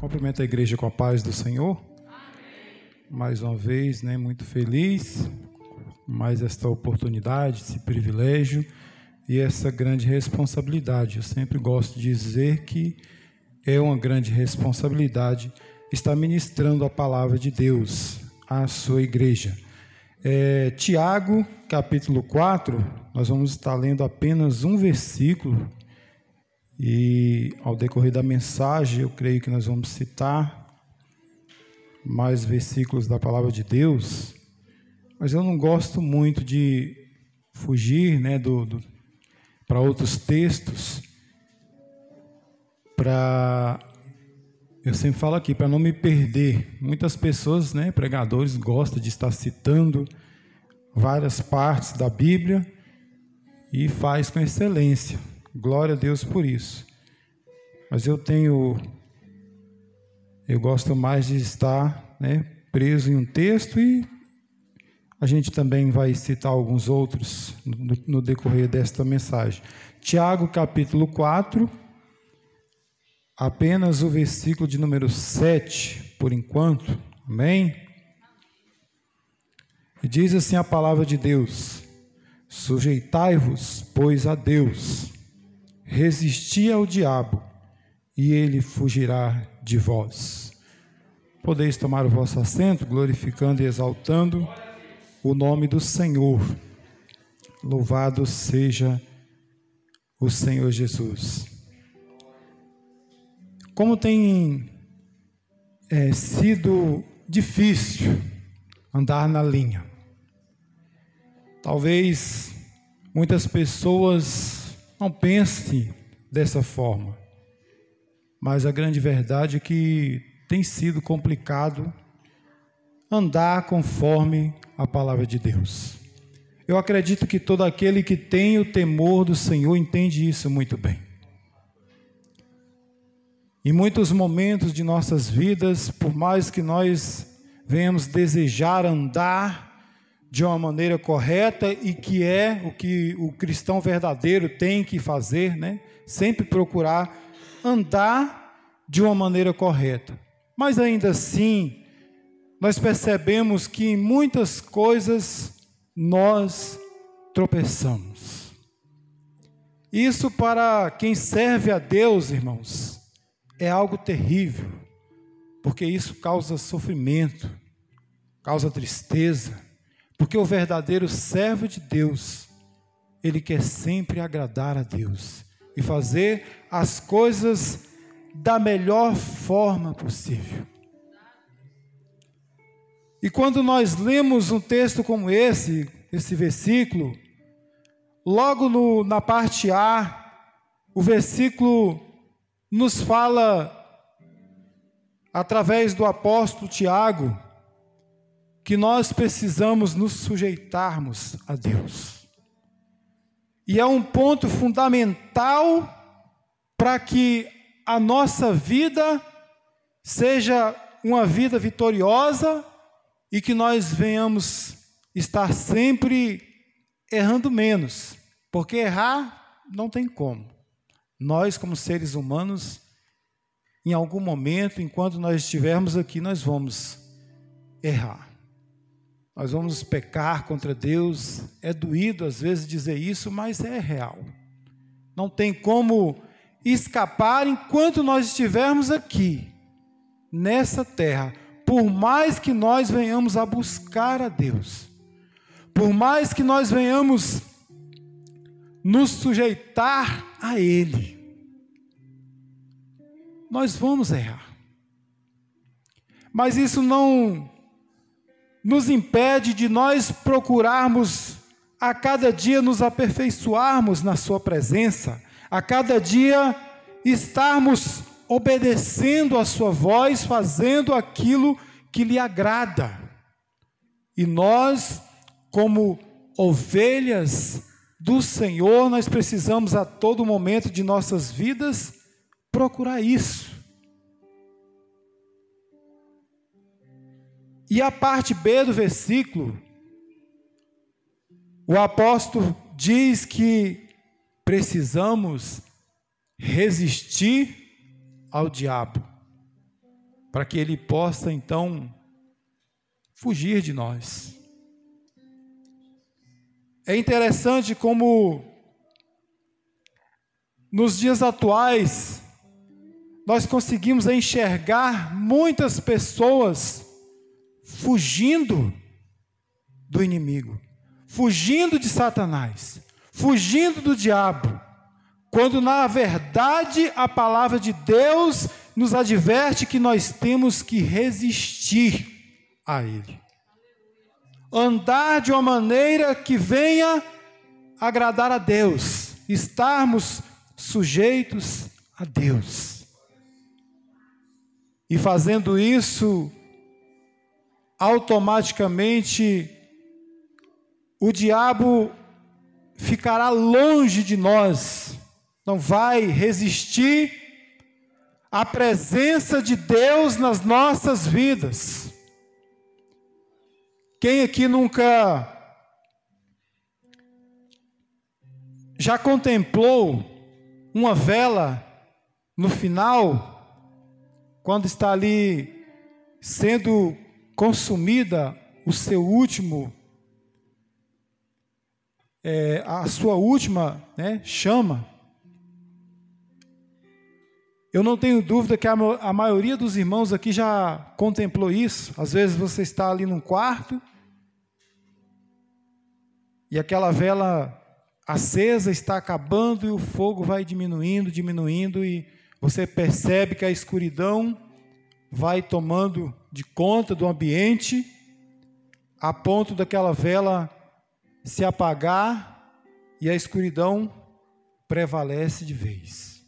Cumprimento a igreja com a paz do Senhor. Mais uma vez, muito feliz, mais esta oportunidade, esse privilégio e essa grande responsabilidade. Eu sempre gosto de dizer que é uma grande responsabilidade estar ministrando a palavra de Deus à sua igreja. Tiago, capítulo 4, nós vamos estar lendo apenas um versículo e ao decorrer da mensagem eu creio que nós vamos citar mais versículos da palavra de Deus, mas eu não gosto muito de fugir para outros textos, eu sempre falo aqui, para não me perder. Muitas pessoas, pregadores, gostam de estar citando várias partes da Bíblia e faz com excelência. Glória a Deus por isso. Mas eu gosto mais de estar preso em um texto e a gente também vai citar alguns outros no decorrer desta mensagem. Tiago, capítulo 4, apenas o versículo de número 7, por enquanto. Amém? E diz assim a palavra de Deus: sujeitai-vos, pois, a Deus, resisti ao diabo, e ele fugirá de vós. Podeis tomar o vosso assento, glorificando e exaltando o nome do Senhor. Louvado seja o Senhor Jesus. Como tem sido difícil andar na linha. Talvez muitas pessoas não pensem dessa forma, mas a grande verdade é que tem sido complicado andar conforme a palavra de Deus. Eu acredito que todo aquele que tem o temor do Senhor entende isso muito bem. Em muitos momentos de nossas vidas, por mais que nós venhamos desejar andar de uma maneira correta, e que é o que o cristão verdadeiro tem que fazer, sempre procurar andar de uma maneira correta. Mas ainda assim, nós percebemos que em muitas coisas nós tropeçamos. Isso, para quem serve a Deus, irmãos, é algo terrível, porque isso causa sofrimento, causa tristeza, porque o verdadeiro servo de Deus, ele quer sempre agradar a Deus e fazer as coisas da melhor forma possível. E quando nós lemos um texto como esse versículo, logo na parte A, o versículo nos fala, através do apóstolo Tiago, que nós precisamos nos sujeitarmos a Deus. E é um ponto fundamental para que a nossa vida seja uma vida vitoriosa e que nós venhamos estar sempre errando menos, porque errar não tem como. Nós, como seres humanos, em algum momento, enquanto nós estivermos aqui, nós vamos errar. Nós vamos pecar contra Deus. É doído às vezes dizer isso, mas é real. Não tem como escapar enquanto nós estivermos aqui, nessa terra. Por mais que nós venhamos a buscar a Deus, por mais que nós venhamos nos sujeitar a Ele, nós vamos errar. Mas isso não nos impede de nós procurarmos a cada dia nos aperfeiçoarmos na sua presença, a cada dia estarmos obedecendo a sua voz, fazendo aquilo que lhe agrada. E nós, como ovelhas do Senhor, nós precisamos a todo momento de nossas vidas procurar isso. E a parte B do versículo, o apóstolo diz que precisamos resistir ao diabo. para que ele possa então fugir de nós. É interessante como nos dias atuais nós conseguimos enxergar muitas pessoas fugindo do inimigo, fugindo de Satanás, fugindo do diabo, quando na verdade a palavra de Deus nos adverte que nós temos que resistir a ele. Andar de uma maneira que venha agradar a Deus, estarmos sujeitos a Deus. E fazendo isso, automaticamente o diabo ficará longe de nós, não vai resistir à presença de Deus nas nossas vidas. Quem aqui nunca já contemplou uma vela no final, quando está ali sendo consumida o seu último, a sua última chama? Eu não tenho dúvida que a maioria dos irmãos aqui já contemplou isso. Às vezes você está ali num quarto e aquela vela acesa está acabando e o fogo vai diminuindo, e você percebe que a escuridão vai tomando de conta do ambiente, a ponto daquela vela se apagar e a escuridão prevalece de vez.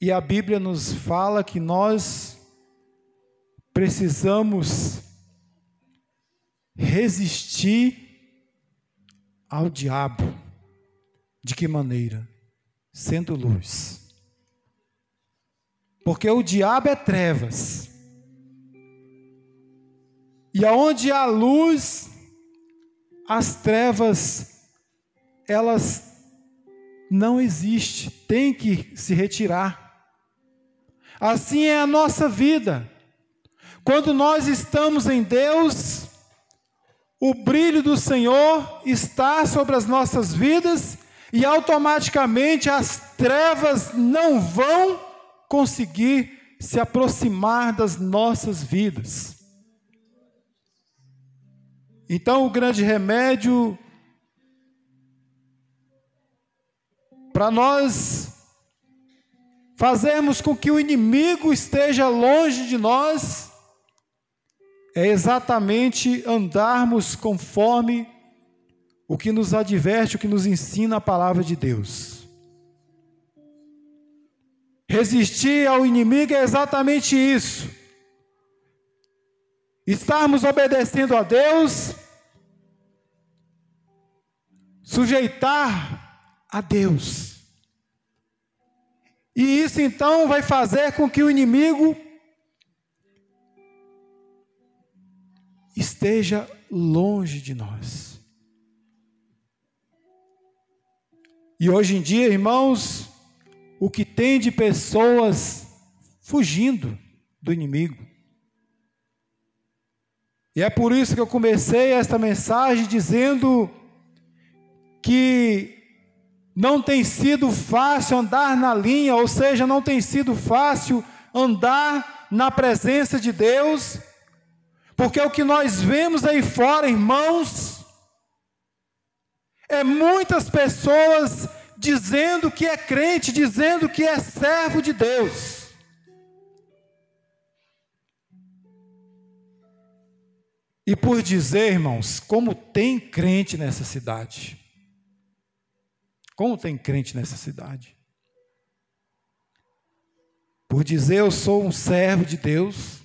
E a Bíblia nos fala que nós precisamos resistir ao diabo. De que maneira? Sendo luz. Porque o diabo é trevas. E aonde há luz, as trevas, elas não existem, tem que se retirar. Assim é a nossa vida. Quando nós estamos em Deus, o brilho do Senhor está sobre as nossas vidas e automaticamente as trevas não vão conseguir se aproximar das nossas vidas. Então, o grande remédio para nós fazermos com que o inimigo esteja longe de nós é exatamente andarmos conforme o que nos adverte, o que nos ensina a palavra de Deus. Resistir ao inimigo é exatamente isso. Estarmos obedecendo a Deus, sujeitar a Deus. E isso então vai fazer com que o inimigo esteja longe de nós. E hoje em dia, irmãos, o que tem de pessoas fugindo do inimigo. E é por isso que eu comecei esta mensagem dizendo que não tem sido fácil andar na linha, ou seja, não tem sido fácil andar na presença de Deus, porque o que nós vemos aí fora, irmãos, é muitas pessoas dizendo que é crente, dizendo que é servo de Deus. E por dizer, irmãos, como tem crente nessa cidade. Como tem crente nessa cidade. Por dizer, eu sou um servo de Deus,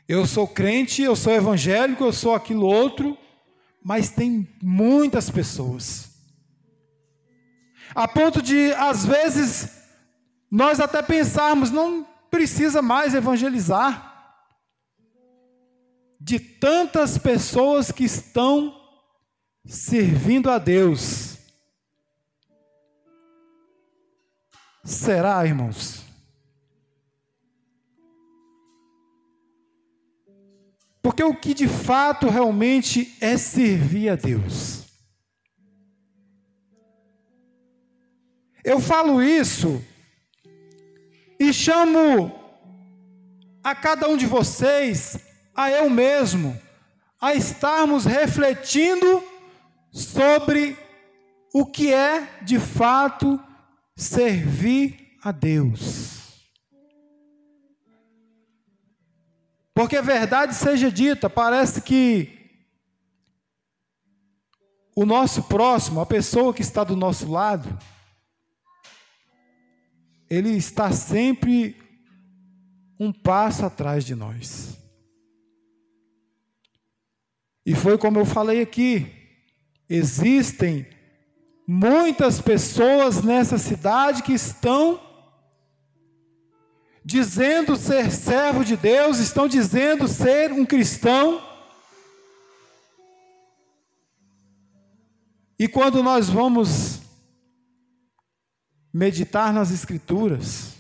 eu sou crente, eu sou evangélico, eu sou aquilo outro, mas tem muitas pessoas. A ponto de, às vezes, nós até pensarmos, não precisa mais evangelizar. De tantas pessoas que estão servindo a Deus. Será, irmãos? Porque o que de fato realmente é servir a Deus. Eu falo isso e chamo a cada um de vocês, a eu mesmo, a estarmos refletindo sobre o que é de fato servir a Deus. Porque a verdade seja dita, parece que o nosso próximo, a pessoa que está do nosso lado, ele está sempre um passo atrás de nós. E foi como eu falei aqui, existem muitas pessoas nessa cidade que estão dizendo ser servo de Deus, estão dizendo ser um cristão. E quando nós vamos meditar nas Escrituras,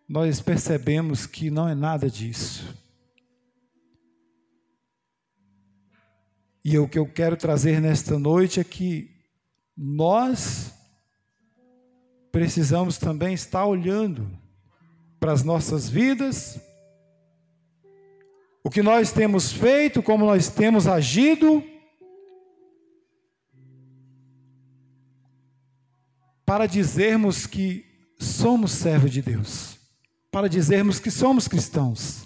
nós percebemos que não é nada disso. E o que eu quero trazer nesta noite é que nós precisamos também estar olhando para as nossas vidas, o que nós temos feito, como nós temos agido, para dizermos que somos servos de Deus, para dizermos que somos cristãos,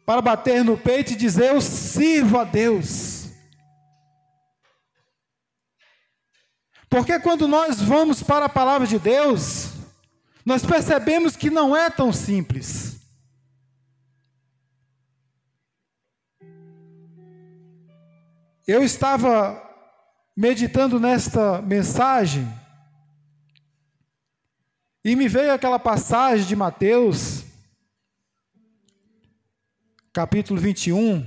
para bater no peito e dizer: eu sirvo a Deus. Porque quando nós vamos para a palavra de Deus, nós percebemos que não é tão simples. Eu estava meditando nesta mensagem e me veio aquela passagem de Mateus, capítulo 21,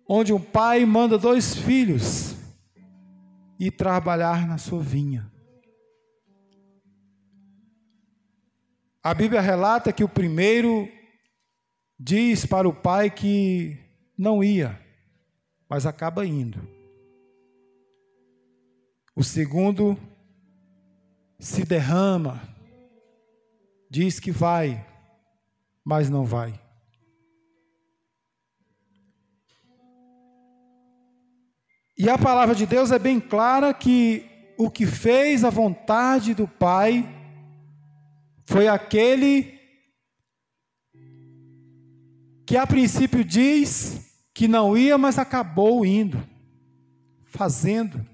onde um pai manda 2 filhos ir trabalhar na sua vinha. A Bíblia relata que o primeiro diz para o pai que não ia, mas acaba indo. O segundo se derrama, diz que vai, mas não vai. E a palavra de Deus é bem clara que o que fez a vontade do Pai foi aquele que a princípio diz que não ia, mas acabou indo, fazendo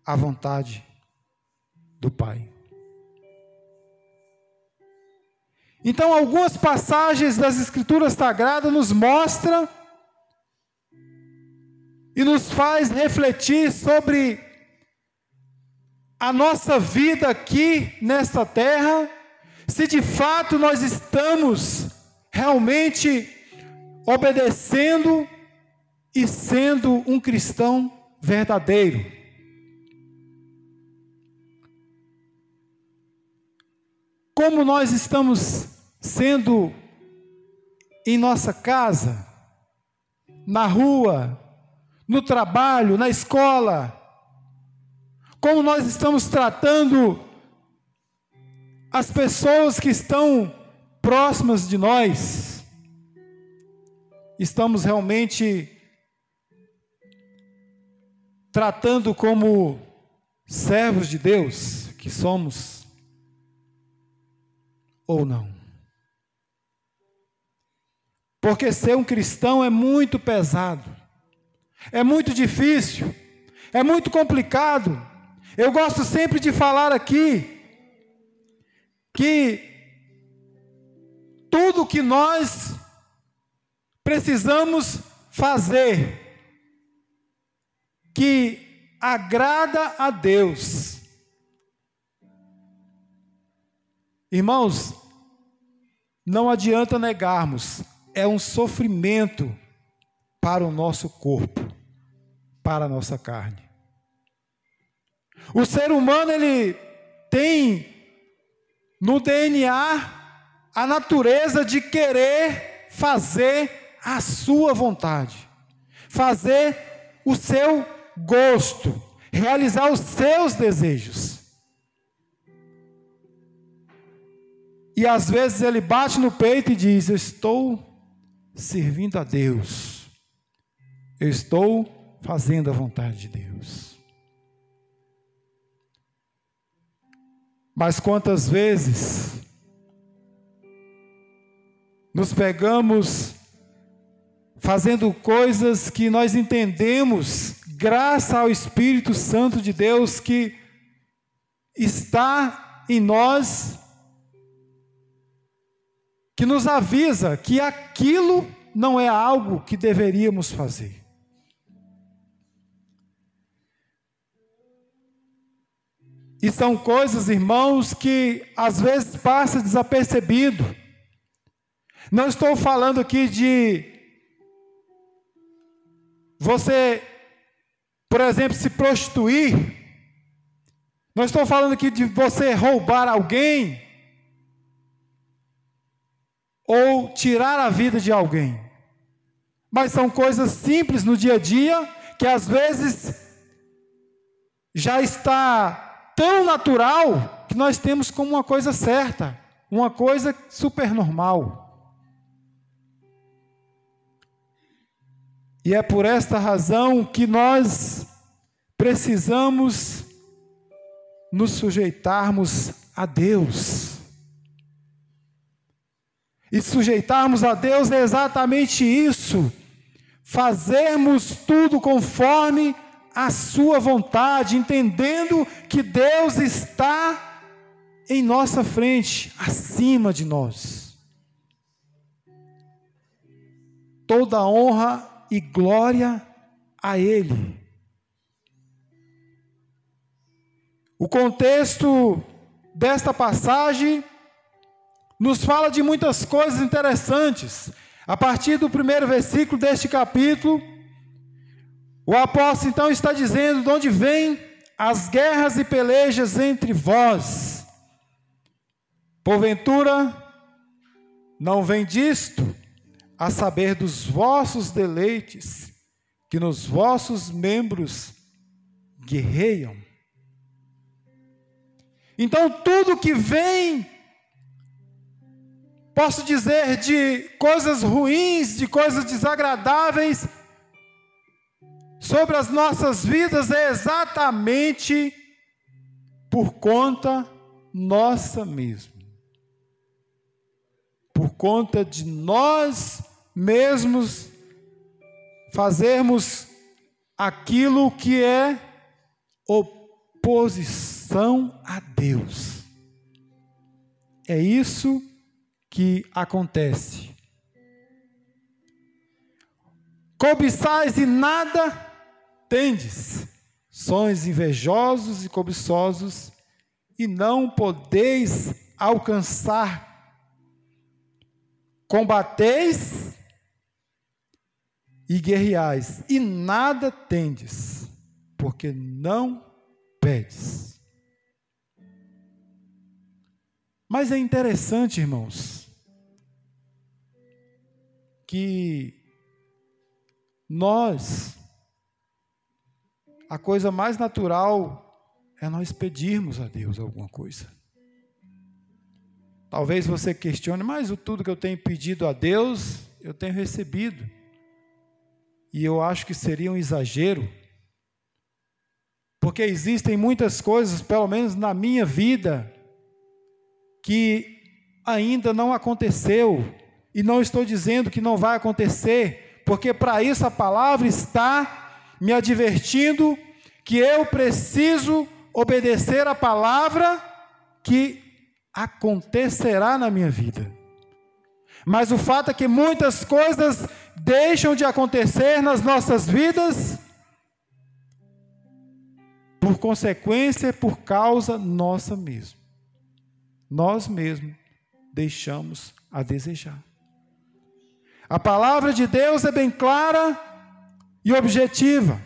a vontade do Pai. Então, algumas passagens das Escrituras Sagradas nos mostram e nos faz refletir sobre a nossa vida aqui nesta terra, se de fato nós estamos realmente obedecendo e sendo um cristão verdadeiro. Como nós estamos sendo em nossa casa, na rua, no trabalho, na escola, como nós estamos tratando as pessoas que estão próximas de nós. Estamos realmente tratando como servos de Deus que somos ou não? Porque ser um cristão é muito pesado, é muito difícil, é muito complicado. Eu gosto sempre de falar aqui que tudo que nós precisamos fazer que agrada a Deus, irmãos, não adianta negarmos, é um sofrimento para o nosso corpo, para a nossa carne. O ser humano, ele tem no DNA a natureza de querer fazer a sua vontade, fazer o seu gosto, realizar os seus desejos. E às vezes ele bate no peito e diz: eu estou servindo a Deus, eu estou fazendo a vontade de Deus. Mas quantas vezes nos pegamos fazendo coisas que nós entendemos, graças ao Espírito Santo de Deus que está em nós, que nos avisa que aquilo não é algo que deveríamos fazer. E são coisas, irmãos, que às vezes passa desapercebido. Não estou falando aqui de você, por exemplo, se prostituir. Não estou falando aqui de você roubar alguém ou tirar a vida de alguém. Mas são coisas simples no dia a dia que às vezes já está tão natural que nós temos como uma coisa certa, uma coisa super normal. E é por esta razão que nós precisamos nos sujeitarmos a Deus. E sujeitarmos a Deus é exatamente isso, fazermos tudo conforme a sua vontade, entendendo que Deus está em nossa frente, acima de nós. Toda honra e glória a Ele. O contexto desta passagem nos fala de muitas coisas interessantes. A partir do primeiro versículo deste capítulo, o apóstolo então está dizendo de onde vêm as guerras e pelejas entre vós. Porventura, não vem disto, a saber dos vossos deleites, que nos vossos membros guerreiam. Então, tudo que vem, posso dizer, de coisas ruins, de coisas desagradáveis, sobre as nossas vidas, é exatamente por conta nossa mesmo. Por conta de nós mesmos fazermos aquilo que é oposição a Deus. É isso que acontece. Cobiçais e nada tendes, sois invejosos e cobiçosos, e não podeis alcançar. Combateis e guerreais, e nada tendes, porque não pedes. Mas é interessante, irmãos, que nós, a coisa mais natural é nós pedirmos a Deus alguma coisa. Talvez você questione, mas tudo que eu tenho pedido a Deus, eu tenho recebido. E eu acho que seria um exagero, porque existem muitas coisas, pelo menos na minha vida, que ainda não aconteceu, e não estou dizendo que não vai acontecer, porque para isso a palavra está me advertindo que eu preciso obedecer a palavra que acontecerá na minha vida. Mas o fato é que muitas coisas deixam de acontecer nas nossas vidas, por consequência, por causa nossa mesmo. Nós mesmos deixamos a desejar. A palavra de Deus é bem clara e objetiva.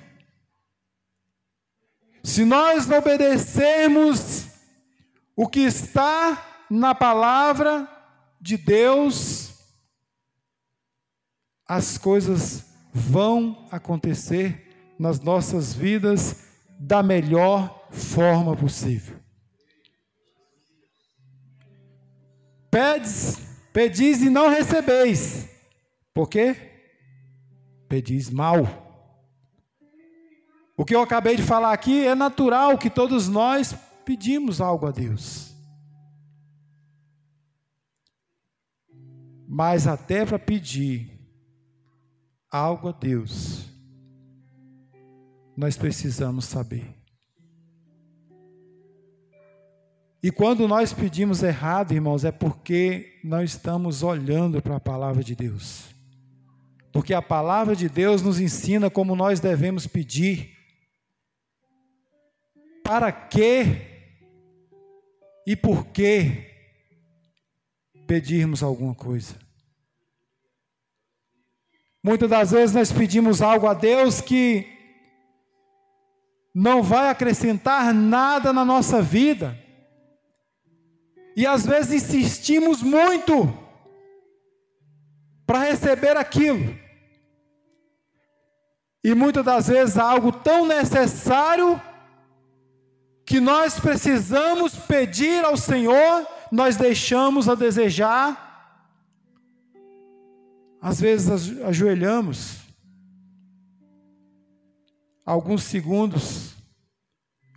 Se nós obedecermos o que está na palavra, de Deus, as coisas vão acontecer nas nossas vidas da melhor forma possível. Pedis e não recebeis. Por quê? Pedis mal. O que eu acabei de falar aqui é natural que todos nós pedimos algo a Deus. Mas até para pedir algo a Deus, nós precisamos saber. E quando nós pedimos errado, irmãos, é porque não estamos olhando para a palavra de Deus. Porque a palavra de Deus nos ensina como nós devemos pedir. Para quê e por que pedirmos alguma coisa. Muitas das vezes nós pedimos algo a Deus que não vai acrescentar nada na nossa vida. E às vezes insistimos muito para receber aquilo. E muitas das vezes algo tão necessário que nós precisamos pedir ao Senhor, nós deixamos a desejar. Às vezes ajoelhamos alguns segundos,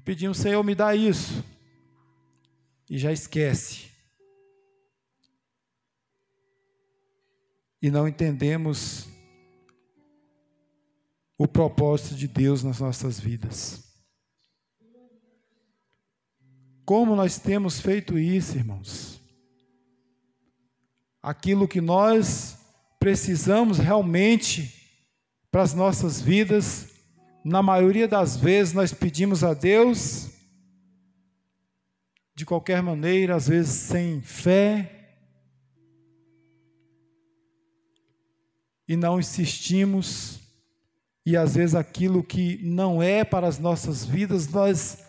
pedimos: Senhor, me dá isso, e já esquece. E não entendemos o propósito de Deus nas nossas vidas. Como nós temos feito isso, irmãos? Aquilo que nós precisamos realmente para as nossas vidas, na maioria das vezes nós pedimos a Deus de qualquer maneira, às vezes sem fé, e não insistimos, e às vezes aquilo que não é para as nossas vidas, nós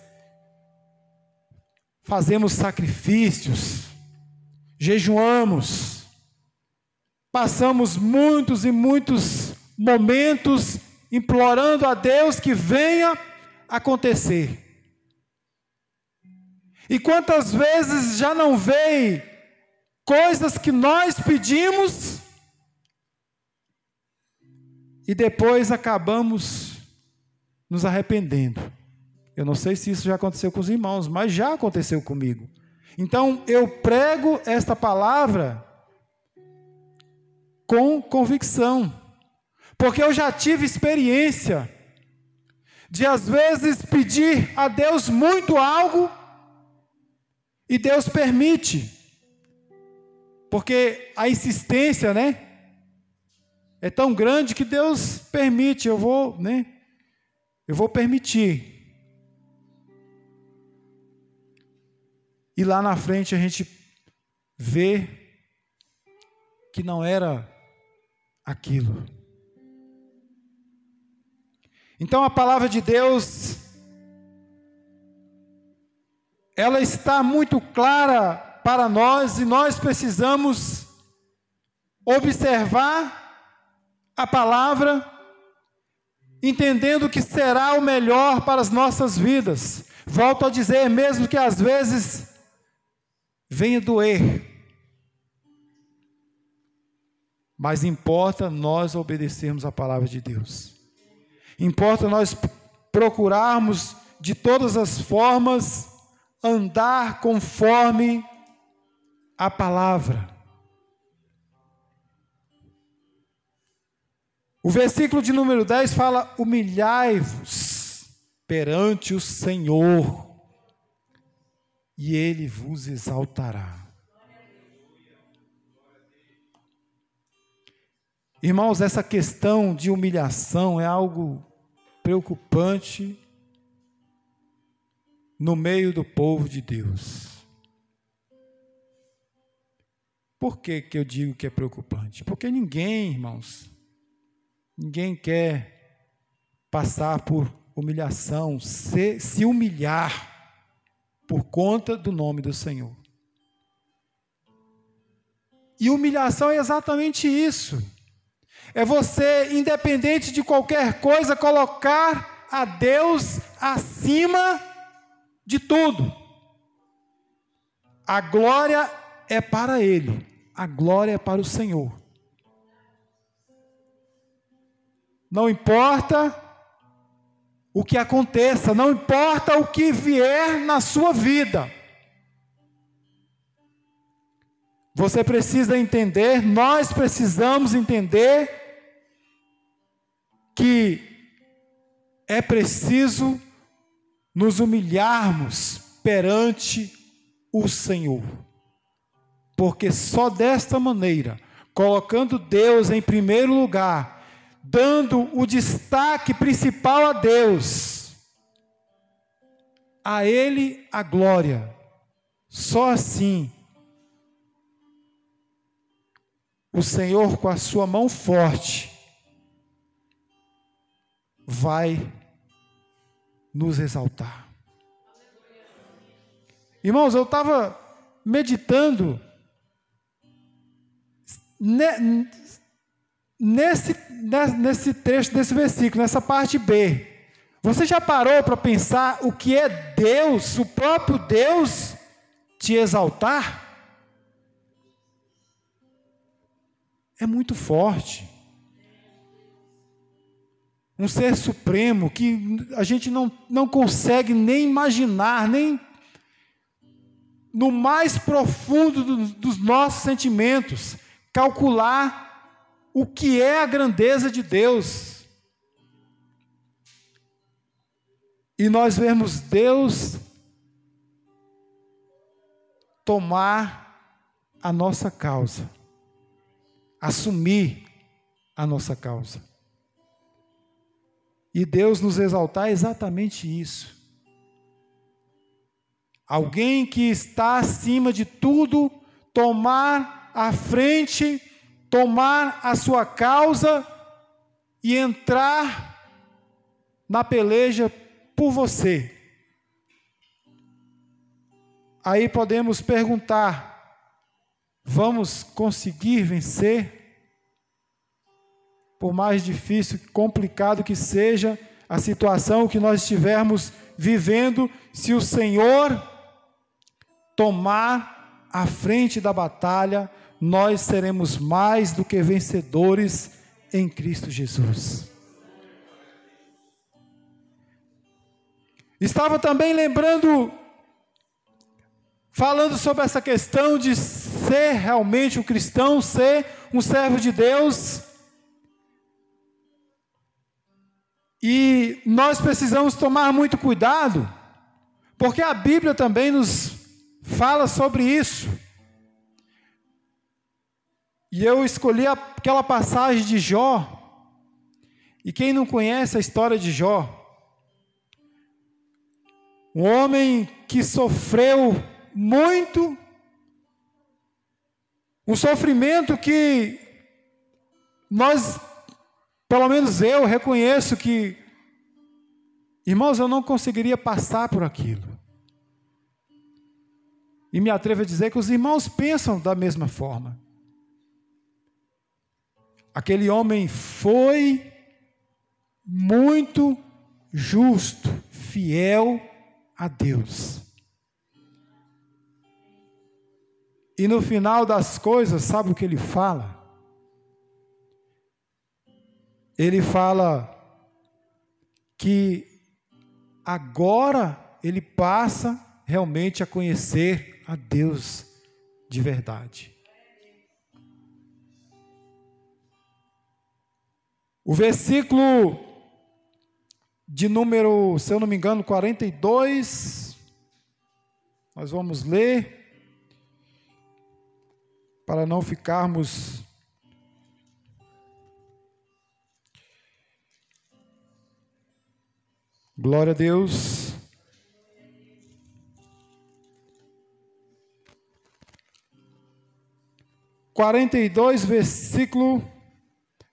fazemos sacrifícios, jejuamos, passamos muitos e muitos momentos implorando a Deus que venha acontecer. E quantas vezes já não veio coisas que nós pedimos e depois acabamos nos arrependendo. Eu não sei se isso já aconteceu com os irmãos, mas já aconteceu comigo. Então eu prego esta palavra com convicção, porque eu já tive experiência de às vezes pedir a Deus muito algo e Deus permite, porque a insistência, é tão grande que Deus permite. Eu vou permitir. E lá na frente a gente vê que não era aquilo. Então a palavra de Deus, ela está muito clara para nós, e nós precisamos observar a palavra, entendendo que será o melhor para as nossas vidas. Volto a dizer, mesmo que às vezes venha doer, mas importa nós obedecermos a palavra de Deus. Importa nós procurarmos de todas as formas andar conforme a palavra. O versículo de número 10 fala: humilhai-vos perante o Senhor, e Ele vos exaltará. Irmãos, essa questão de humilhação é algo preocupante no meio do povo de Deus. Por que eu digo que é preocupante? Porque ninguém, irmãos, ninguém quer passar por humilhação, se humilhar por conta do nome do Senhor. E humilhação é exatamente isso. É você, independente de qualquer coisa, colocar a Deus acima de tudo. A glória é para Ele, a glória é para o Senhor. Não importa o que aconteça, não importa o que vier na sua vida. Você precisa entender, nós precisamos entender que é preciso nos humilharmos perante o Senhor. Porque só desta maneira, colocando Deus em primeiro lugar, dando o destaque principal a Deus, a Ele a glória, só assim, o Senhor com a sua mão forte, vai nos exaltar. Irmãos, eu estava meditando nesse trecho, desse versículo, nessa parte B. Você já parou para pensar o que é Deus, o próprio Deus, te exaltar? É muito forte. Um ser supremo que a gente não consegue nem imaginar, nem no mais profundo dos nossos sentimentos, calcular o que é a grandeza de Deus. E nós vemos Deus tomar a nossa causa, assumir a nossa causa. E Deus nos exaltar é exatamente isso. Alguém que está acima de tudo, tomar a frente, tomar a sua causa e entrar na peleja por você. Aí podemos perguntar: vamos conseguir vencer? Por mais difícil, complicado que seja a situação que nós estivermos vivendo, se o Senhor tomar a frente da batalha, nós seremos mais do que vencedores em Cristo Jesus. Estava também falando sobre essa questão de ser realmente um cristão, ser um servo de Deus. E nós precisamos tomar muito cuidado, porque a Bíblia também nos fala sobre isso. E eu escolhi aquela passagem de Jó. E quem não conhece a história de Jó? Um homem que sofreu muito, um sofrimento que nós, pelo menos eu, reconheço que, irmãos, eu não conseguiria passar por aquilo. E me atrevo a dizer que os irmãos pensam da mesma forma. Aquele homem foi muito justo, fiel a Deus. E no final das coisas, sabe o que ele fala? Ele fala que agora ele passa realmente a conhecer a Deus de verdade. O versículo de número, se eu não me engano, 42, nós vamos ler, para não ficarmos glória a Deus. Versículo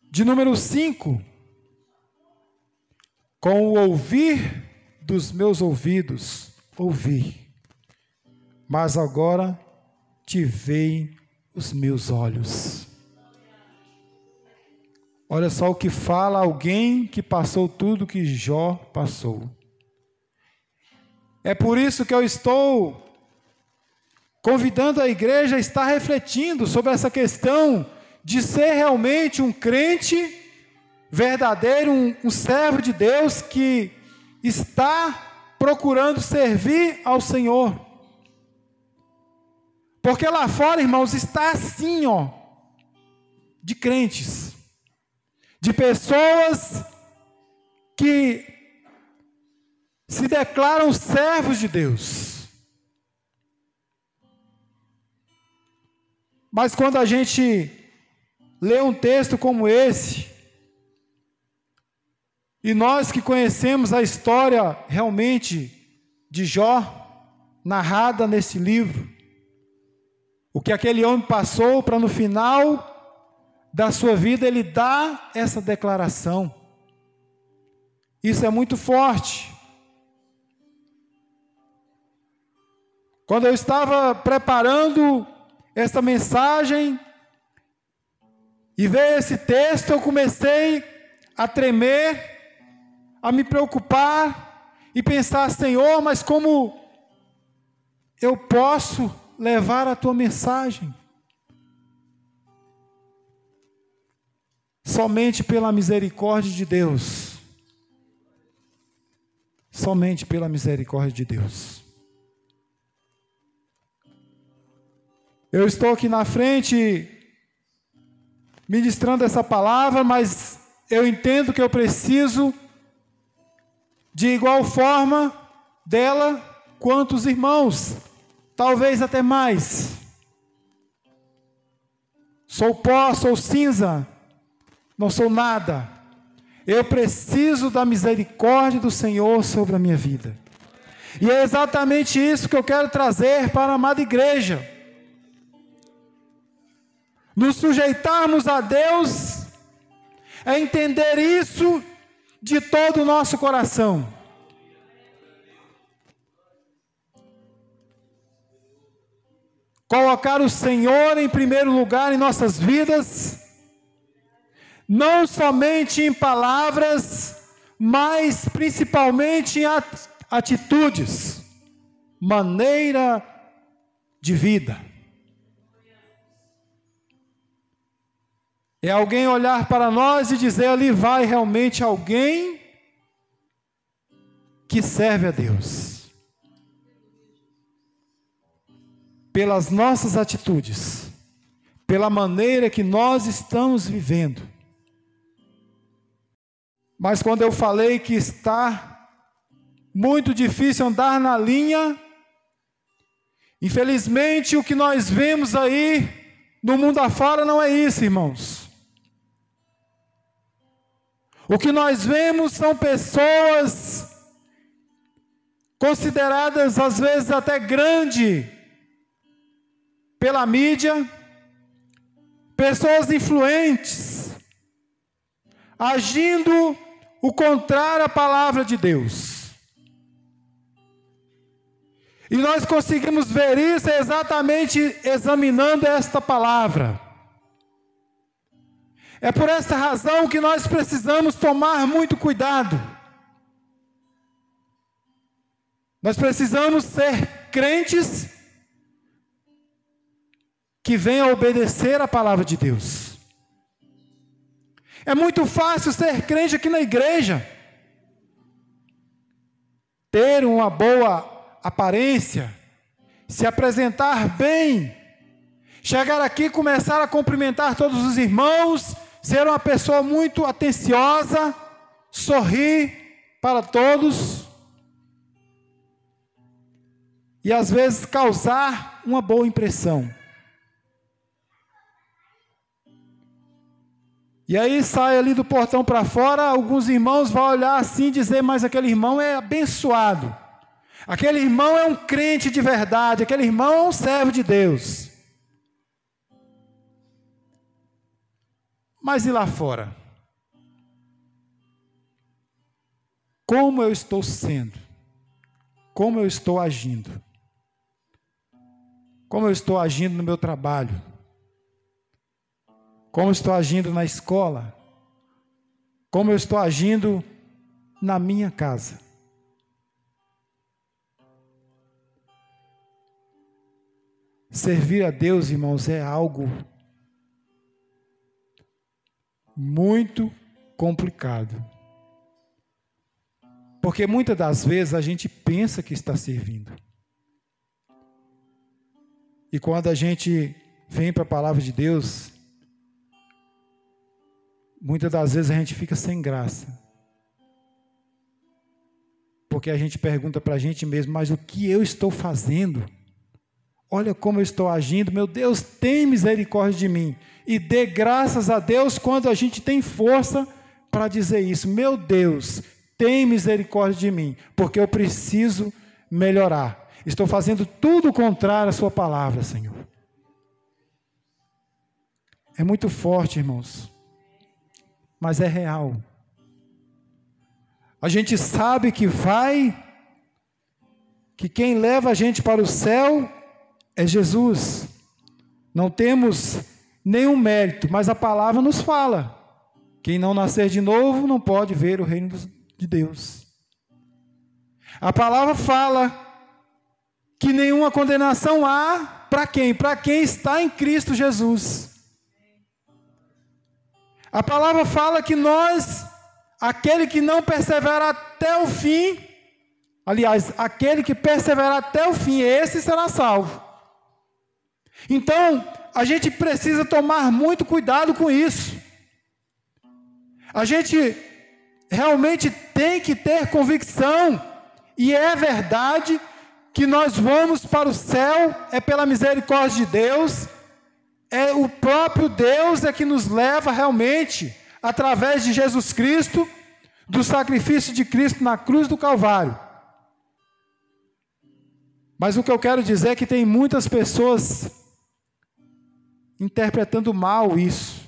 de número 5. Com o ouvir dos meus ouvidos, ouvi, mas agora te veem os meus olhos. Olha só o que fala alguém que passou tudo que Jó passou. É por isso que eu estou convidando a igreja a estar refletindo sobre essa questão de ser realmente um crente verdadeiro, um servo de Deus que está procurando servir ao Senhor. Porque lá fora, irmãos, está assim, de crentes, de pessoas que se declaram servos de Deus. Mas quando a gente lê um texto como esse, e nós que conhecemos a história realmente de Jó, narrada nesse livro, o que aquele homem passou para no final da sua vida ele dá essa declaração. Isso é muito forte. Quando eu estava preparando essa mensagem e veio esse texto, eu comecei a tremer, a me preocupar e pensar: Senhor, mas como eu posso levar a tua mensagem? Somente pela misericórdia de Deus. Somente pela misericórdia de Deus. Eu estou aqui na frente ministrando essa palavra, mas eu entendo que eu preciso de igual forma dela quanto os irmãos, talvez até mais. Sou pó, sou cinza, não sou nada. Eu preciso da misericórdia do Senhor sobre a minha vida. E é exatamente isso que eu quero trazer para a amada igreja. Nos sujeitarmos a Deus é entender isso de todo o nosso coração. Colocar o Senhor em primeiro lugar em nossas vidas, não somente em palavras, mas principalmente em atitudes, maneira de vida. É alguém olhar para nós e dizer: ali vai realmente alguém que serve a Deus. Pelas nossas atitudes, pela maneira que nós estamos vivendo. Mas quando eu falei que está muito difícil andar na linha, infelizmente o que nós vemos aí no mundo afora não é isso, irmãos. O que nós vemos são pessoas consideradas às vezes até grande pela mídia, pessoas influentes, agindo o contrário à palavra de Deus. E nós conseguimos ver isso exatamente examinando esta palavra. É por esta razão que nós precisamos tomar muito cuidado. Nós precisamos ser crentes que venham obedecer a palavra de Deus. É muito fácil ser crente aqui na igreja, ter uma boa aparência, se apresentar bem, chegar aqui e começar a cumprimentar todos os irmãos, ser uma pessoa muito atenciosa, sorrir para todos e às vezes causar uma boa impressão. E aí sai ali do portão para fora, alguns irmãos vão olhar assim e dizer: mas aquele irmão é abençoado, aquele irmão é um crente de verdade, aquele irmão é um servo de Deus. Mas e lá fora? Como eu estou sendo? Como eu estou agindo? Como eu estou agindo no meu trabalho? Como eu estou agindo na escola? Como eu estou agindo na minha casa? Servir a Deus, irmãos, é algo muito complicado. Porque muitas das vezes a gente pensa que está servindo. E quando a gente vem para a palavra de Deus, muitas das vezes a gente fica sem graça. Porque a gente pergunta para a gente mesmo, mas o que eu estou fazendo? Olha como eu estou agindo, meu Deus, tem misericórdia de mim. E dê graças a Deus quando a gente tem força para dizer isso. Meu Deus, tem misericórdia de mim, porque eu preciso melhorar. Estou fazendo tudo o contrário à sua palavra, Senhor. É muito forte, irmãos, mas é real. A gente sabe que quem leva a gente para o céu é Jesus. Não temos nenhum mérito, mas a palavra nos fala: quem não nascer de novo não pode ver o reino de Deus. A palavra fala que nenhuma condenação há para quem? Para quem está em Cristo Jesus. A palavra fala que aquele que não persevera até o fim, aliás, aquele que perseverar até o fim, esse será salvo. Então, a gente precisa tomar muito cuidado com isso. A gente realmente tem que ter convicção, e é verdade que nós vamos para o céu, é pela misericórdia de Deus, é o próprio Deus que nos leva realmente, através de Jesus Cristo, do sacrifício de Cristo na cruz do Calvário. Mas o que eu quero dizer é que tem muitas pessoas interpretando mal isso.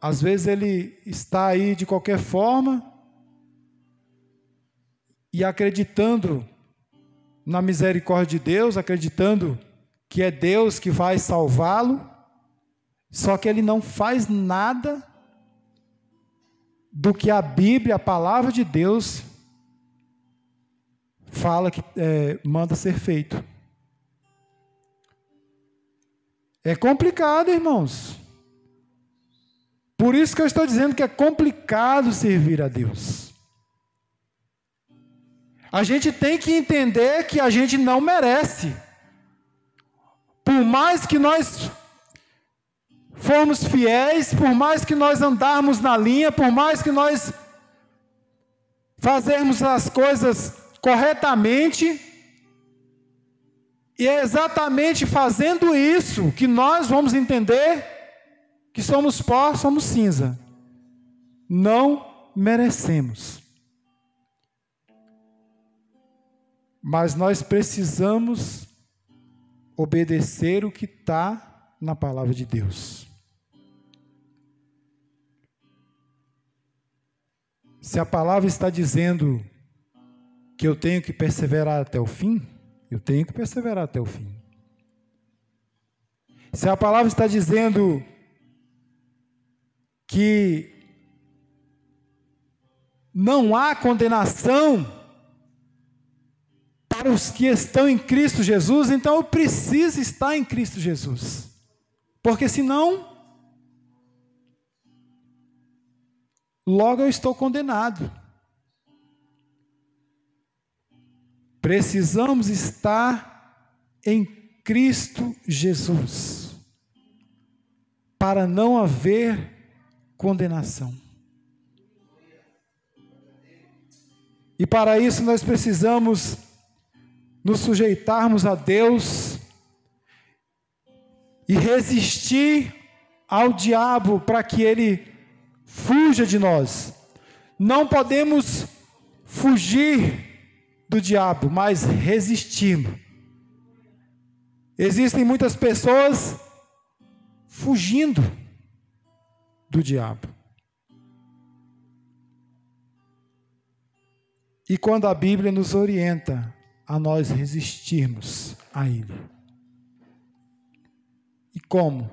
Às vezes ele está aí de qualquer forma e acreditando na misericórdia de Deus, acreditando que é Deus que vai salvá-lo, só que ele não faz nada do que a Bíblia, a palavra de Deus, fala que manda ser feito. É complicado, irmãos. Por isso que eu estou dizendo que é complicado servir a Deus. A gente tem que entender que a gente não merece. Por mais que nós formos fiéis, por mais que nós andarmos na linha, por mais que nós fazermos as coisas corretamente, e é exatamente fazendo isso que nós vamos entender que somos pó, somos cinza. Não merecemos. Mas nós precisamos obedecer o que está na palavra de Deus. Se a palavra está dizendo que eu tenho que perseverar até o fim, eu tenho que perseverar até o fim. Se a palavra está dizendo que não há condenação para os que estão em Cristo Jesus, então eu preciso estar em Cristo Jesus. Porque senão, logo eu estou condenado. Precisamos estar em Cristo Jesus, para não haver condenação. E para isso nós precisamos nos sujeitarmos a Deus e resistir ao diabo para que ele fuja de nós. Não podemos fugir do diabo, mas resistimos. Existem muitas pessoas fugindo do diabo. E quando a Bíblia nos orienta a nós resistirmos a ele. E como?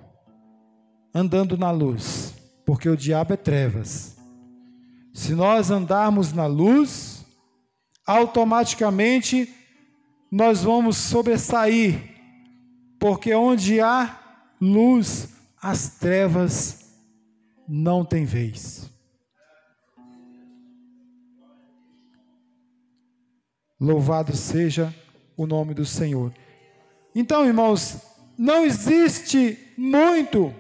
Andando na luz, porque o diabo é trevas. Se nós andarmos na luz, automaticamente nós vamos sobressair, porque onde há luz, as trevas não têm vez. Louvado seja o nome do Senhor. Então, irmãos, não existe muito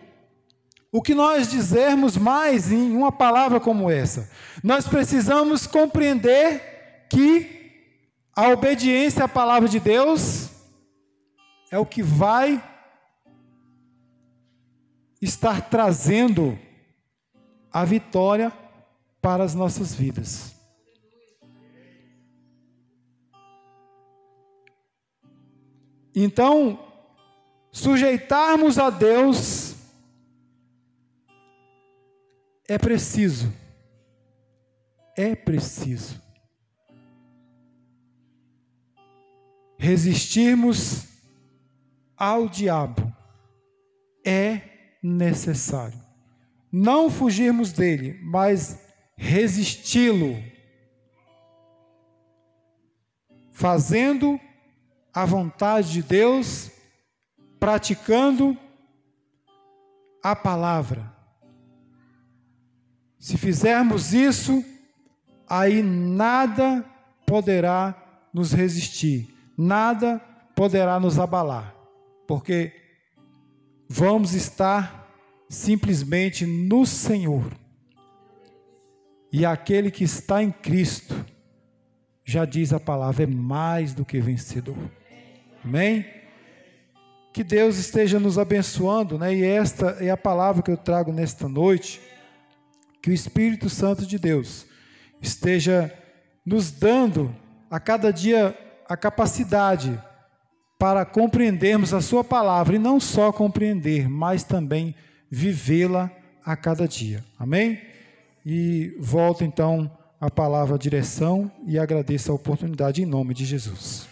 o que nós dizermos mais em uma palavra como essa. Nós precisamos compreender que a obediência à palavra de Deus é o que vai estar trazendo a vitória para as nossas vidas. Então, sujeitarmos a Deus é preciso. Resistirmos ao diabo é necessário. Não fugirmos dele, mas resisti-lo, fazendo a vontade de Deus, praticando a palavra. Se fizermos isso, aí nada poderá nos resistir, nada poderá nos abalar, porque vamos estar simplesmente no Senhor. E aquele que está em Cristo, já diz a palavra, é mais do que vencedor. Amém? Que Deus esteja nos abençoando, né? E esta é a palavra que eu trago nesta noite. Que o Espírito Santo de Deus esteja nos dando a cada dia a capacidade para compreendermos a sua palavra, e não só compreender, mas também vivê-la a cada dia. Amém? E volto então a palavra, a direção, e agradeço a oportunidade em nome de Jesus.